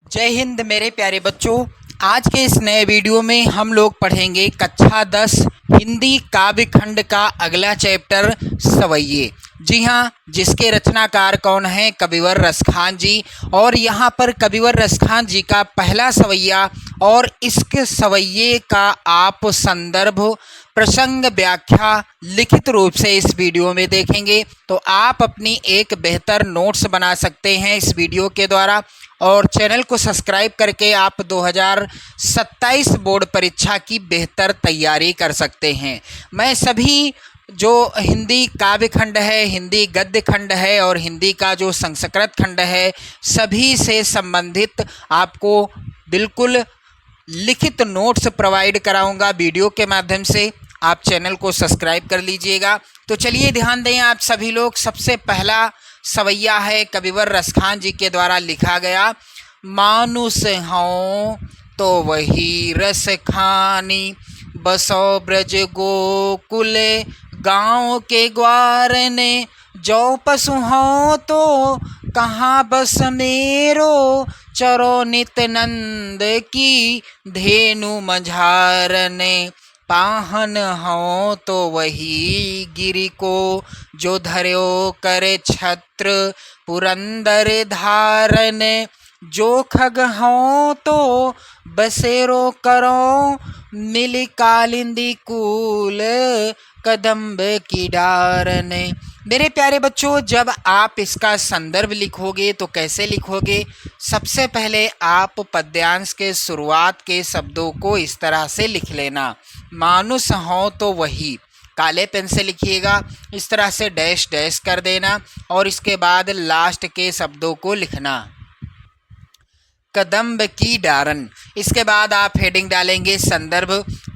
जय हिंद मेरे प्यारे बच्चों। आज के इस नए वीडियो में हम लोग पढ़ेंगे कक्षा 10 हिंदी काव्य खंड का अगला चैप्टर सवैये। जी हाँ, जिसके रचनाकार कौन हैं? कविवर रसखान जी। और यहाँ पर कविवर रसखान जी का पहला सवैया और इसके सवैये का आप संदर्भ, प्रसंग, व्याख्या लिखित रूप से इस वीडियो में देखेंगे तो आप अपनी एक बेहतर नोट्स बना सकते हैं इस वीडियो के द्वारा। और चैनल को सब्सक्राइब करके आप 2027 बोर्ड परीक्षा की बेहतर तैयारी कर सकते हैं। मैं सभी जो हिंदी काव्य खंड है, हिंदी गद्य खंड है और हिंदी का जो संस्कृत खंड है, सभी से संबंधित आपको बिल्कुल लिखित नोट्स प्रोवाइड कराऊंगा वीडियो के माध्यम से। आप चैनल को सब्सक्राइब कर लीजिएगा। तो चलिए ध्यान दें आप सभी लोग। सबसे पहला सवैया है कविवर रसखान जी के द्वारा लिखा गया। मानुष हों तो वही रस खानी, बसो ब्रज गोकुल गाँव के ग्वार ने। जो पशु हों तो कहाँ बस मेरो, चरो नित नंद की धेनु मझारने। पाहन हो तो वही गिरि को, जो धर्यो करे छत्र पुरंदर धारन। जो खग हो तो बसेरो करो, मिली कालिंदी कूल कदम्ब की डारन। मेरे प्यारे बच्चों, जब आप इसका संदर्भ लिखोगे तो कैसे लिखोगे? सबसे पहले आप पद्यांश के शुरुआत के शब्दों को इस तरह से लिख लेना। मानुष हो तो वही, काले पेन से लिखिएगा, इस तरह से डैश डैश कर देना और इसके बाद लास्ट के शब्दों को लिखना। कदम्ब की डारन, इसके बाद आप हेडिंग डालेंगे संदर्भ।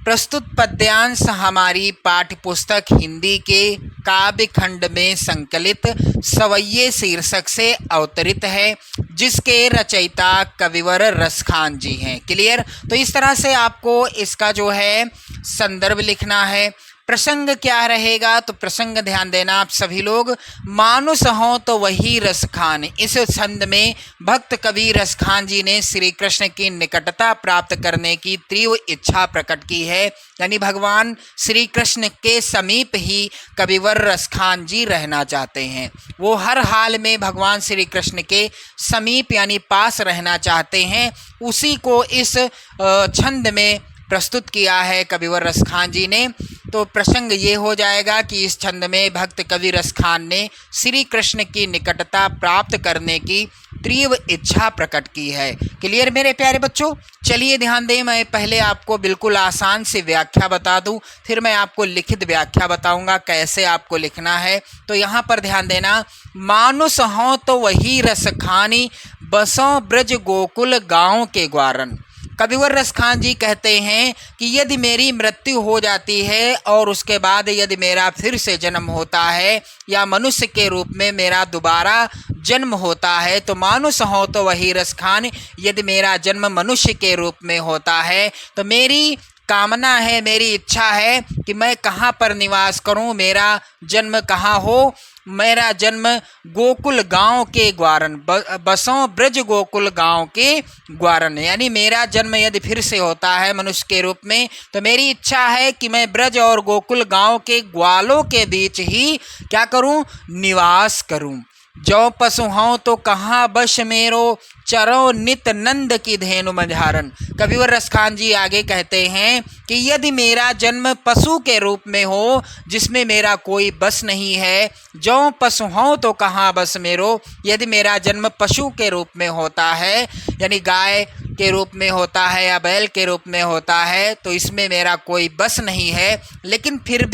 प्रस्तुत पद्यांश हमारी पाठ्य पुस्तक हिंदी के काव्य खंड में संकलित सवैये शीर्षक से अवतरित है, जिसके रचयिता कविवर रसखान जी हैं। क्लियर? तो इस तरह से आपको इसका जो है संदर्भ लिखना है। प्रसंग क्या रहेगा? तो प्रसंग ध्यान देना आप सभी लोग। मानुष हो तो वही रसखान। इस छंद में भक्त कवि रसखान जी ने श्री कृष्ण की निकटता प्राप्त करने की तीव्र इच्छा प्रकट की है, यानी भगवान श्री कृष्ण के समीप ही कविवर रसखान जी रहना चाहते हैं। वो हर हाल में भगवान श्री कृष्ण के समीप यानी पास रहना चाहते हैं। उसी को इस छंद में प्रस्तुत किया है कविवर रसखान जी ने। तो प्रसंग ये हो जाएगा कि इस छंद में भक्त कवि रसखान ने श्री कृष्ण की निकटता प्राप्त करने की तीव्र इच्छा प्रकट की है। क्लियर मेरे प्यारे बच्चों? चलिए ध्यान दें, मैं पहले आपको बिल्कुल आसान से व्याख्या बता दूं, फिर मैं आपको लिखित व्याख्या बताऊंगा कैसे आपको लिखना है। तो यहाँ पर ध्यान देना। मानुष हो तो वही रस खानी, बसों ब्रज गोकुल गाँव के ग्वारन। कविवर रसखान जी कहते हैं कि यदि मेरी मृत्यु हो जाती है और उसके बाद यदि मेरा फिर से जन्म होता है या मनुष्य के रूप में मेरा दोबारा जन्म होता है, तो मानुष हो तो वही रसखान, यदि मेरा जन्म मनुष्य के रूप में होता है तो मेरी कामना है, मेरी इच्छा है कि मैं कहाँ पर निवास करूँ, मेरा जन्म कहाँ हो। मेरा जन्म गोकुल गांव के ग्वारन, बसों ब्रज गोकुल गांव के ग्वारन, यानी मेरा जन्म यदि फिर से होता है मनुष्य के रूप में तो मेरी इच्छा है कि मैं ब्रज और गोकुल गांव के ग्वालों के बीच ही क्या करूं? निवास करूं। जो पशु हों तो कहाँ बश मेरो, चरो नित नंद की धेनु मझारन। कविवर रसखान जी आगे कहते हैं कि यदि मेरा जन्म पशु के रूप में हो जिसमें मेरा कोई बस नहीं है, जो पशु हों तो कहाँ बस मेरो, यदि मेरा जन्म पशु के रूप में होता है यानी गाय के रूप में होता है या बैल के रूप में होता है, तो इसमें मेरा कोई बस नहीं है। लेकिन फिर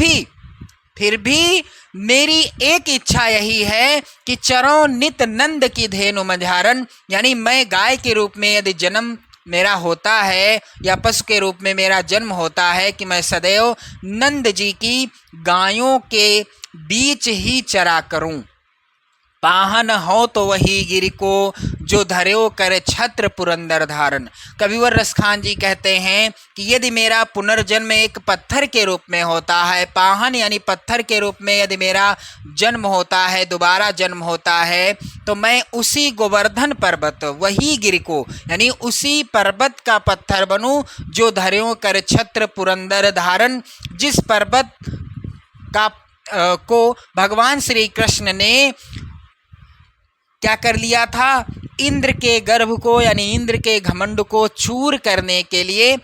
भी मेरी एक इच्छा यही है कि चरो नित नंद की धेनु मझारन, यानी मैं गाय के रूप में यदि जन्म मेरा होता है या पशु के रूप में मेरा जन्म होता है कि मैं सदैव नंद जी की गायों के बीच ही चरा करूं। पाहन हो तो वही गिर को जो धर्यो कर छत्र पुरंदर धारण। कविवर रसखान जी कहते हैं कि यदि मेरा पुनर्जन्म एक पत्थर के रूप में होता है, पाहन यानी पत्थर के रूप में यदि मेरा जन्म होता है, दोबारा जन्म होता है, तो मैं उसी गोवर्धन पर्वत, वही गिर को यानी उसी पर्वत का पत्थर बनूं जो धर्यो कर छत्र पुरंदर धारण, जिस पर्वत का को भगवान श्री कृष्ण ने क्या कर लिया था, इंद्र के गर्भ को यानी इंद्र के घमंड को चूर करने के लिए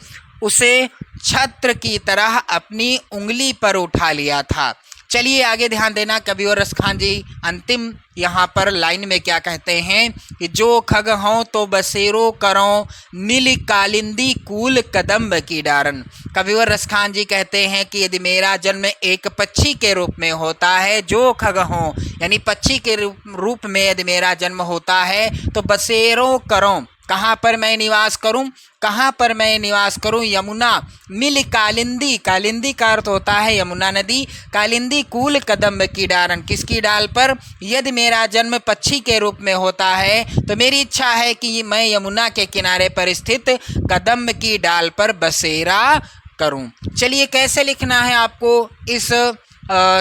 उसे छत्र की तरह अपनी उंगली पर उठा लिया था। चलिए आगे ध्यान देना, कविवर रसखान जी अंतिम यहाँ पर लाइन में क्या कहते हैं कि जो खग हों तो बसेरो करो नील कालिंदी कूल कदम्ब की डारन। कविवर रसखान जी कहते हैं कि यदि मेरा जन्म एक पक्षी के रूप में होता है, जो खग हों यानी पक्षी के रूप में यदि मेरा जन्म होता है, तो बसेरो करो, कहाँ पर मैं निवास करूं, कहाँ पर मैं निवास करूं, यमुना मिल कालिंदी, कालिंदी का अर्थ होता है यमुना नदी, कालिंदी कूल कदम्ब की डारन, किसकी डाल पर, यदि मेरा जन्म पक्षी के रूप में होता है तो मेरी इच्छा है कि मैं यमुना के किनारे पर स्थित कदम्ब की डाल पर बसेरा करूं। चलिए कैसे लिखना है आपको इस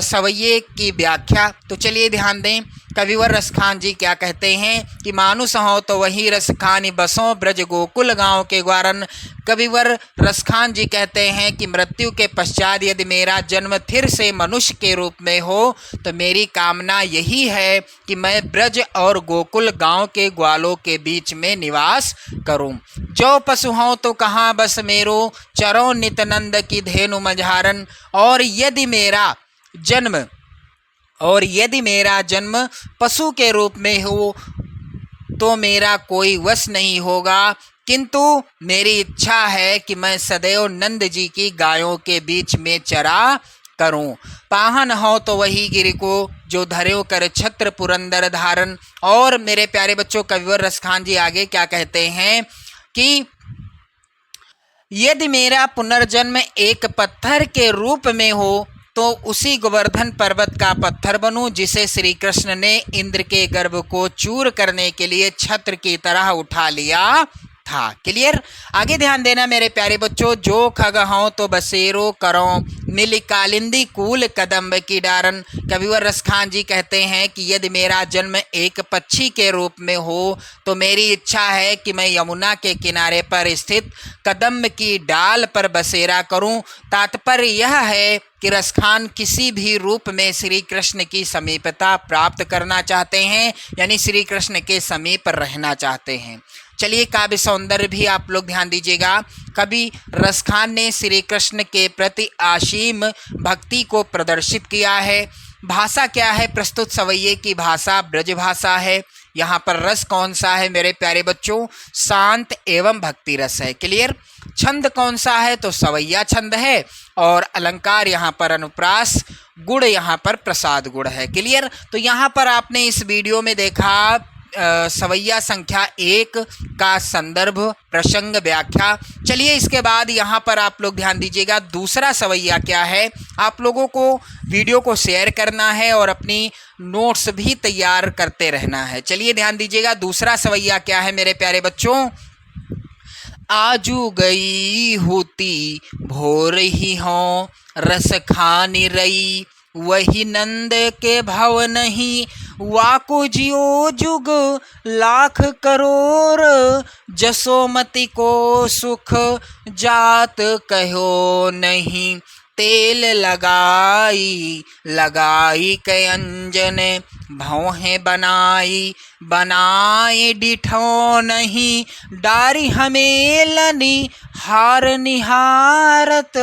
सवैये की व्याख्या, तो चलिए ध्यान दें। कविवर रसखान जी क्या कहते हैं कि मानुष हो तो वही रसखानी बसों ब्रज गोकुल गांव के ग्वारन। कविवर रसखान जी कहते हैं कि मृत्यु के पश्चात यदि मेरा जन्म फिर से मनुष्य के रूप में हो तो मेरी कामना यही है कि मैं ब्रज और गोकुल गांव के ग्वालों के बीच में निवास करूं। जो पशु हों तो कहाँ बस मेरो चरो नितनंद की धेनु मझारन। और यदि मेरा जन्म पशु के रूप में हो तो मेरा कोई वश नहीं होगा, किंतु मेरी इच्छा है कि मैं सदैव नंद जी की गायों के बीच में चरा करूं। पाहन हो तो वही गिर को जो धर्यो कर छत्र पुरंदर धारण। और मेरे प्यारे बच्चों, कविवर रसखान जी आगे क्या कहते हैं कि यदि मेरा पुनर्जन्म एक पत्थर के रूप में हो तो उसी गोवर्धन पर्वत का पत्थर बनूं जिसे श्री कृष्ण ने इंद्र के गर्भ को चूर करने के लिए छत्र की तरह उठा लिया था। क्लियर? आगे ध्यान देना मेरे प्यारे बच्चों। जो खग हों तो बसेरो करो मिली कालिंदी कूल कदम्ब की डारन। कविवर रसखान जी कहते हैं कि यदि मेरा जन्म एक पक्षी के रूप में हो तो मेरी इच्छा है कि मैं यमुना के किनारे पर स्थित कदम्ब की डाल पर बसेरा करूं। तात्पर्य यह है कि रसखान किसी भी रूप में श्री कृष्ण की समीपता प्राप्त करना चाहते हैं, यानी श्री कृष्ण के समीप रहना चाहते हैं। चलिए काव्य सौंदर्य भी आप लोग ध्यान दीजिएगा। कवि रसखान ने श्री कृष्ण के प्रति असीम भक्ति को प्रदर्शित किया है। भाषा क्या है? प्रस्तुत सवैये की भाषा ब्रज भाषा है। यहाँ पर रस कौन सा है मेरे प्यारे बच्चों? शांत एवं भक्ति रस है। क्लियर? छंद कौन सा है? तो सवैया छंद है। और अलंकार यहाँ पर अनुप्रास, गुण यहाँ पर प्रसाद गुण है। क्लियर? तो यहाँ पर आपने इस वीडियो में देखा सवैया संख्या 1 का संदर्भ, प्रसंग, व्याख्या। चलिए इसके बाद यहाँ पर आप लोग ध्यान दीजिएगा दूसरा सवैया क्या है। आप लोगों को वीडियो को शेयर करना है और अपनी नोट्स भी तैयार करते रहना है। चलिए ध्यान दीजिएगा दूसरा सवैया क्या है मेरे प्यारे बच्चों। आजू गई होती भोर ही हो रस खानी रई, वही नंद के भव नहीं वाको जियो जुग लाख करोड़, जसोमति को सुख जात कहो नहीं, तेल लगाई लगाई के अंजन भौहें बनाई बनाए डिठो नहीं, डारी हमेलनी हार निहारत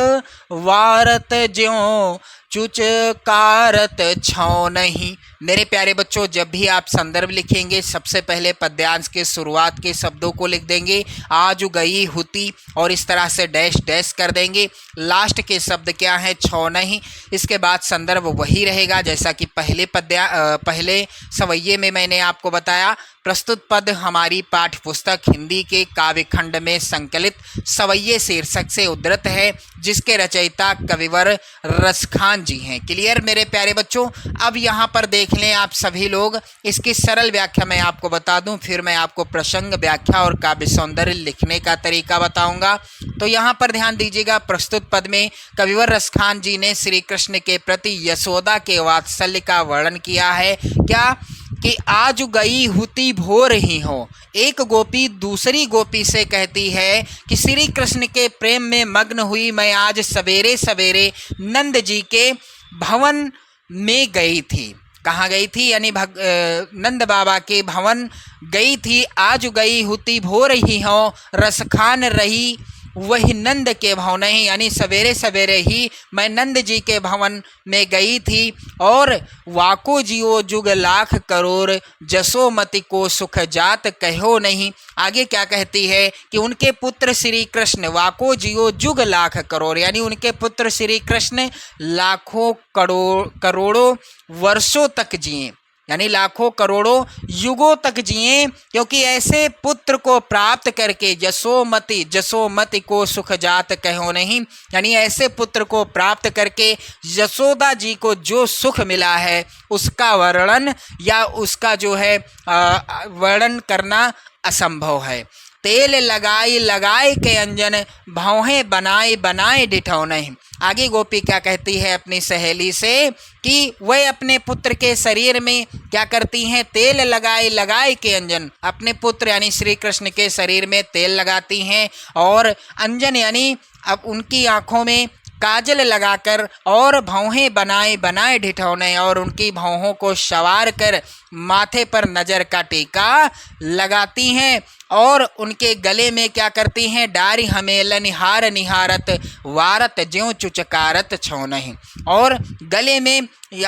वारत ज्यों चुचकारत छौ नहीं। मेरे प्यारे बच्चों, जब भी आप संदर्भ लिखेंगे सबसे पहले पद्यांश के शुरुआत के शब्दों को लिख देंगे, आज गई हुती, और इस तरह से डैश डैश कर देंगे। लास्ट के शब्द क्या है? छौ नहीं। इसके बाद संदर्भ वही रहेगा जैसा कि पहले सवैये में मैंने आपको बताया। बताया, प्रस्तुत पद हमारी पाठ्य पुस्तक हिंदी के काव्य खंड में संकलित सवैये शीर्षक से उद्धृत है, जिसके रचयिता कविवर रसखान जी हैं। क्लियर मेरे प्यारे बच्चों। अब यहाँ पर देख लें आप सभी लोग, इसकी सरल व्याख्या मैं आपको बता दूं, फिर मैं आपको प्रसंग व्याख्या और काव्य सौंदर्य लिखने का तरीका बताऊंगा। तो यहाँ पर ध्यान दीजिएगा, प्रस्तुत पद में कविवर रसखान जी ने श्री कृष्ण के प्रति यशोदा के वात्सल्य का वर्णन किया है। क्या कि आज गई हुती भोर ही हो। एक गोपी दूसरी गोपी से कहती है कि श्री कृष्ण के प्रेम में मग्न हुई मैं आज सवेरे सवेरे नंद जी के भवन में गई थी। कहाँ गई थी? यानी नंद बाबा के भवन गई थी। आज गई हुती भोर ही हो, रसखान रही वही नंद के भवन ही, यानी सवेरे सवेरे ही मैं नंद जी के भवन में गई थी। और वाको जियो जुग लाख करोड़, जसोमति को सुख जात कहो नहीं। आगे क्या कहती है कि उनके पुत्र श्री कृष्ण वाको जियो जुग लाख करोड़, यानी उनके पुत्र श्री कृष्ण लाखों करोड़ों वर्षों तक जिए, यानी लाखों करोड़ों युगों तक जिए, क्योंकि ऐसे पुत्र को प्राप्त करके जसोमति को सुख जात कहो नहीं, यानी ऐसे पुत्र को प्राप्त करके यशोदा जी को जो सुख मिला है उसका वर्णन या उसका जो है वर्णन करना असंभव है। तेल लगाई लगाए के अंजन, भौहें बनाए बनाए डिठौने। आगे गोपी क्या कहती है अपनी सहेली से कि वह अपने पुत्र के शरीर में क्या करती हैं? तेल लगाए लगाए के अंजन, अपने पुत्र यानी श्री कृष्ण के शरीर में तेल लगाती हैं, और अंजन यानी अब उनकी आँखों में काजल लगाकर, और भौहें बनाए बनाए डिठौने, और उनकी भौहों को संवार कर माथे पर नजर का टीका लगाती हैं, और उनके गले में क्या करती हैं? डारी हमेल निहार निहारत वारत ज्यों चुचकारत छौनहि। और गले में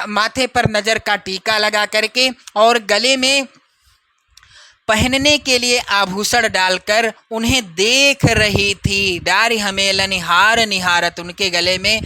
माथे पर नजर का टीका लगा करके और गले में पहनने के लिए आभूषण डालकर उन्हें देख रही थी। डारी हमेल निहार निहारत, उनके गले में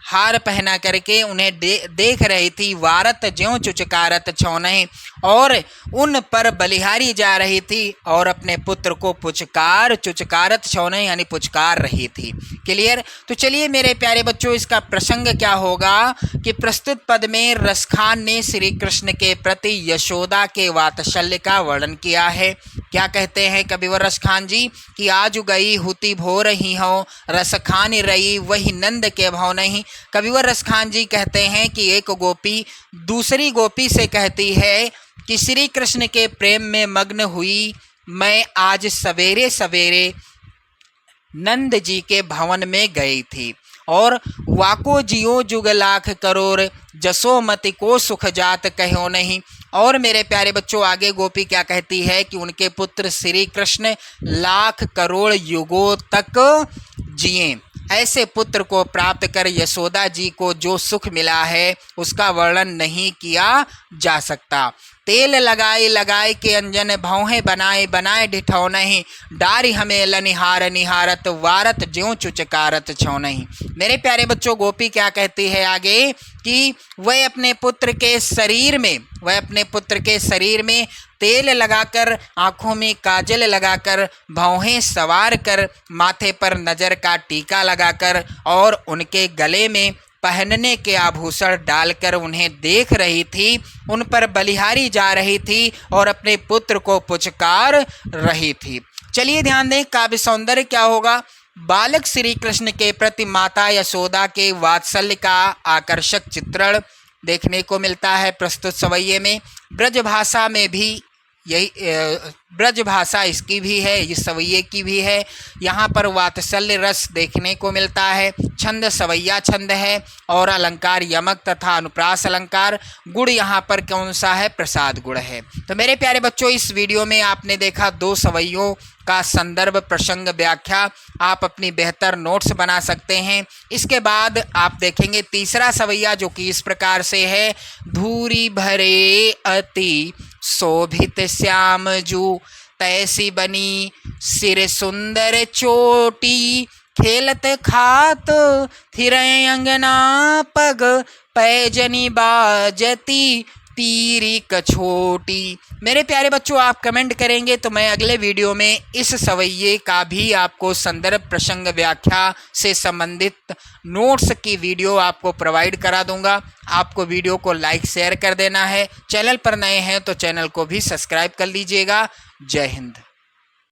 हार पहना करके उन्हें देख रही थी। वारत ज्यों चुचकारत छौनहि, और उन पर बलिहारी जा रही थी और अपने पुत्र को चुचकारत छौनहि यानी पुचकार रही थी। क्लियर? तो चलिए मेरे प्यारे बच्चों, इसका प्रसंग क्या होगा कि प्रस्तुत पद में रसखान ने श्री कृष्ण के प्रति यशोदा के वात्सल्य का वर्णन किया है। क्या कहते हैं कविवर रसखान जी कि आज गई हुती भोर ही हो, रसखान रही वही नंद के भवन ही। कविवर रसखान जी कहते हैं कि एक गोपी दूसरी गोपी से कहती है कि श्री कृष्ण के प्रेम में मग्न हुई मैं आज सवेरे सवेरे नंद जी के भवन में गई थी, और वाको जियो जुग लाख करोड़, जसोमति को सुख जात कहो नहीं। और मेरे प्यारे बच्चों, आगे गोपी क्या कहती है कि उनके पुत्र श्री कृष्ण लाख करोड़ युगों तक जिए। ऐसे पुत्र को प्राप्त कर यशोदा जी को जो सुख मिला है उसका वर्णन नहीं किया जा सकता। तेल लगाए लगाए के अंजन, भौहें बनाए बनाए डिठौनहि, डारी हमेल निहार निहारत वारत ज्यों चुचकारत छौनहि। मेरे प्यारे बच्चों, गोपी क्या कहती है आगे कि वह अपने पुत्र के शरीर में तेल लगाकर, आँखों में काजल लगाकर, भौहें सवार कर, माथे पर नजर का टीका लगाकर और उनके गले में पहनने के आभूषण डालकर उन्हें देख रही थी, उन पर बलिहारी जा रही थी और अपने पुत्र को पुचकार रही थी। चलिए ध्यान दें, काव्य सौंदर्य क्या होगा। बालक श्री कृष्ण के प्रति माता यशोदा के वात्सल्य का आकर्षक चित्रण देखने को मिलता है प्रस्तुत सवैये में। ब्रज भाषा में भी यही ब्रज भाषा इसकी भी है, इस सवैये की भी है। यहाँ पर वात्सल्य रस देखने को मिलता है। छंद सवैया छंद है और अलंकार यमक तथा अनुप्रास अलंकार। गुण यहाँ पर कौन सा है? प्रसाद गुण है। तो मेरे प्यारे बच्चों, इस वीडियो में आपने देखा दो सवैयों का संदर्भ, प्रसंग, व्याख्या। आप अपनी बेहतर नोट्स बना सकते हैं। इसके बाद आप देखेंगे तीसरा सवैया जो कि इस प्रकार से है। धूरी भरे अति शोभित श्याम जू, तैसी बनी सिर सुंदर चोटी, खेलत खात थिरय अंगना पग, पैजनी बाजती तीरी कछोटी। मेरे प्यारे बच्चों, आप कमेंट करेंगे तो मैं अगले वीडियो में इस सवैये का भी आपको संदर्भ प्रसंग व्याख्या से संबंधित नोट्स की वीडियो आपको प्रोवाइड करा दूंगा। आपको वीडियो को लाइक शेयर कर देना है। चैनल पर नए हैं तो चैनल को भी सब्सक्राइब कर लीजिएगा। जय हिंद।